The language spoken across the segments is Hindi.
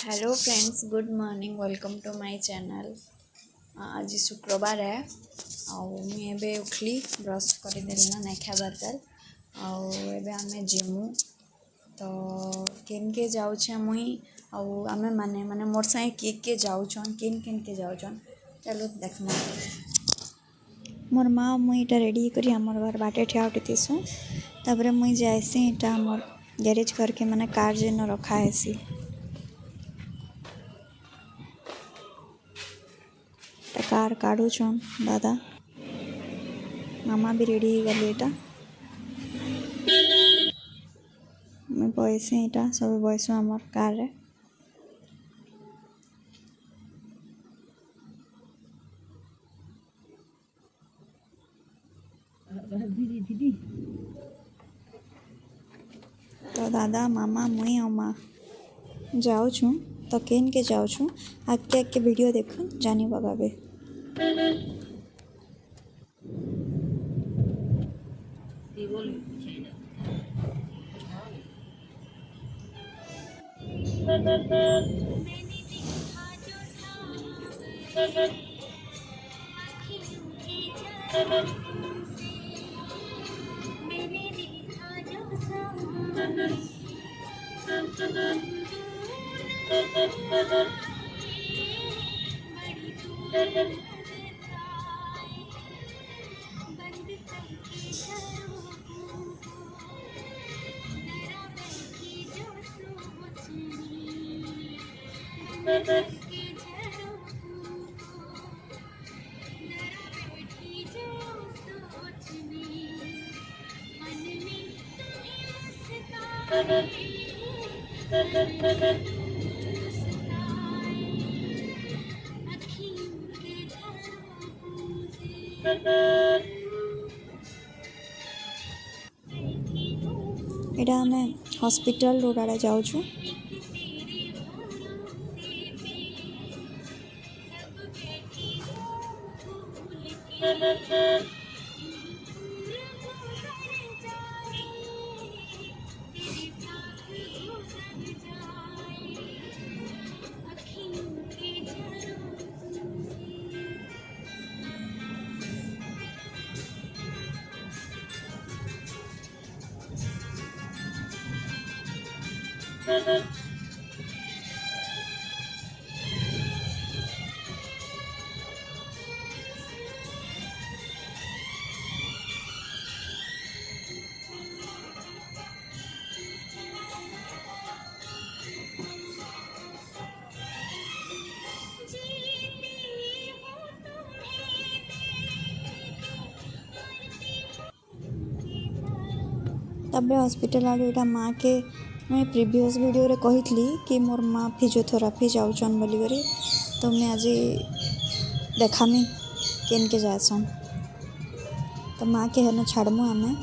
Hello friends, good morning, welcome to my channel. आज शुक्रवार है मुझे उठली ब्रश करदेली ना नहीं खाबार तार आमे जिमु तो केन के जाऊे मुई आमे माने माने मोर साए किए जाऊन केन केन के जाऊन चलो देखना। मोर माँ मुई इटा रेडी करी आमर घर बाटे ठिया उठीसु तापर मुई जाएसी इटा आमर गैरेज करके माने कार जेन रखा हेसी कार काढ़ुछन दादा मामा भी रेडी हो गली इटा मैं बयसी इटा सब बयसु आमर कार रे। तो दादा मामा मुई और माँ जाऊँ तो केन के जाऊँ आगे आगे वीडियो देख जानी बगाबे। एटा आमे हॉस्पिटल रोड आड़े जाऊँ। तबे हॉस्पिटल आड़े एटा माँ के मैं प्रीवियस वीडियो रे कही कि मोर माँ फिजियोथेरापी जाऊन बोली करी तो मैं आज देखामी केन के जासन तो माँ के हेन छाड़मु आमे।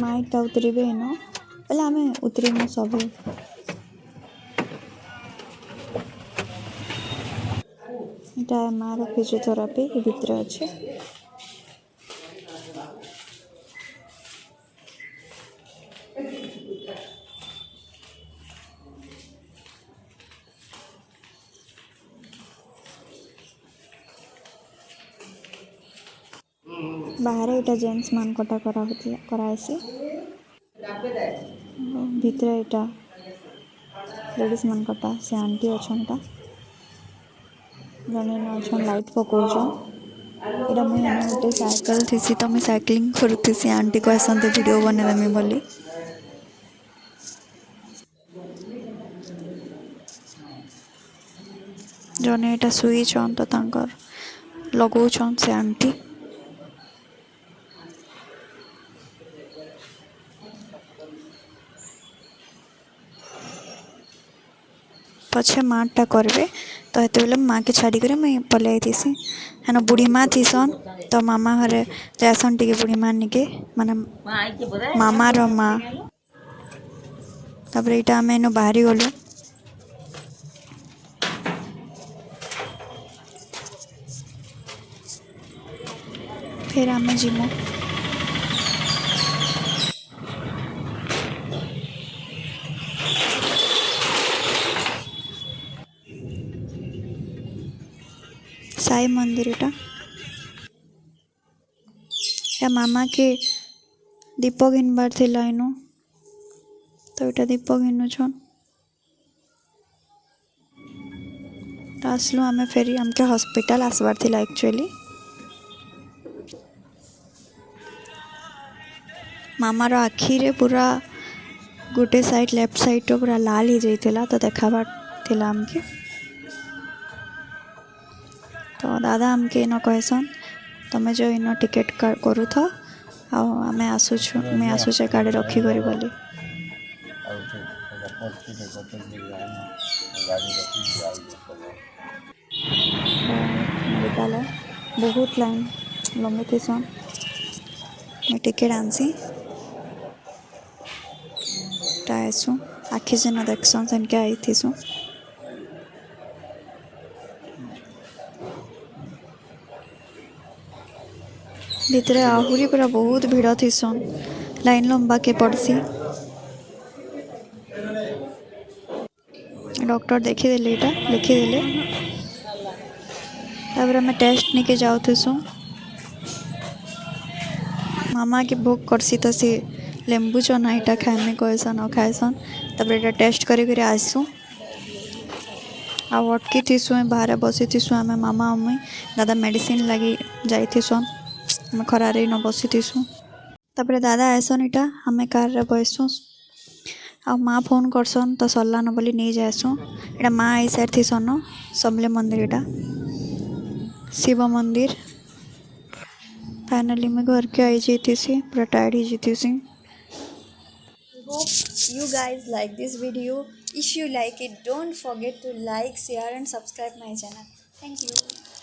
माइटा उतरबे न पहले आमे उतरमु सब इटा मार फिजियोथेरापी भितर अच्छे बाहर इटा जेंट्स मान कटा करासी भितर इटा लेडीज मान कटा से आंटी अच्छा जने अच्छन लाइट पकाउछन इटा मुझे गोटे साइकिल थी तो मुझे साइकिलिंग करुँसी आंटी कहते वीडियो बनदेमी बोली जने एटा शुईछन तो तांकर लगौछन से आंटी पछे माटा करबे तो हेते बेले माँ के छाड़ी करे मुई पलै थीसी हेन बुढ़ी माँ थीसन तो मामा घरे जासन टिके बुढ़ी माँ निके माने मामा रो माँ तापर इटा आमे एनु बाहरी गलु फिर आमे जिमु साई मंदिर इटा या मामा के दीप घिनबार थिला इनु तो इटा दीप घिनुछन आसलु आमे फेरी आमके हॉस्पिटल आसबार थिला एक्चुअली मामार आखि रे पूरा गोटे साइड लेफ्ट साइड तो पूरा लाल ही जाइतिला तो देखाबार थिला आमके तो दादा आमके इन कहसन तमे जो इन टिकेट करू था आमे आसुछु मैं आसुचे गाड़ी रखी करी बोली मेडिकल बहुत लाइन लंबी थीसन मैं टिकेट आनसी आसू आखि जेन देखसन सेनके आई थीसु भितरे आहुरी पूरा बहुत भीड़ थीसन लाइन लंबा के पड़सी डॉक्टर देखीदेले इटा लिखीदेले तापर आम टेस्ट निके जाऊसु मामा के भोग करसी तो सी लेंबू चना इटा खाएमे कहसन और खाएसन तापर इटा टेस्ट करी आसू अटकी थीसु बाहर बसी थीसु आम मामा मम्मी दादा मेडिसिन लगी जाइसन आम खरारे न बसी थीसु तापर दादा आसन इटा आम कार रे बसु आ माँ फोन करसन तो सरलान बोली नहीं जाएसु इटा माँ आई साइड थी सन समले मंदिर इटा शिव मंदिर फाइनली मैं घर के आई जाती सी पूरा टायर्ड ही जीती सी hope you guys like this video. If you like it, don't forget to like, share and subscribe my channel. Thank you.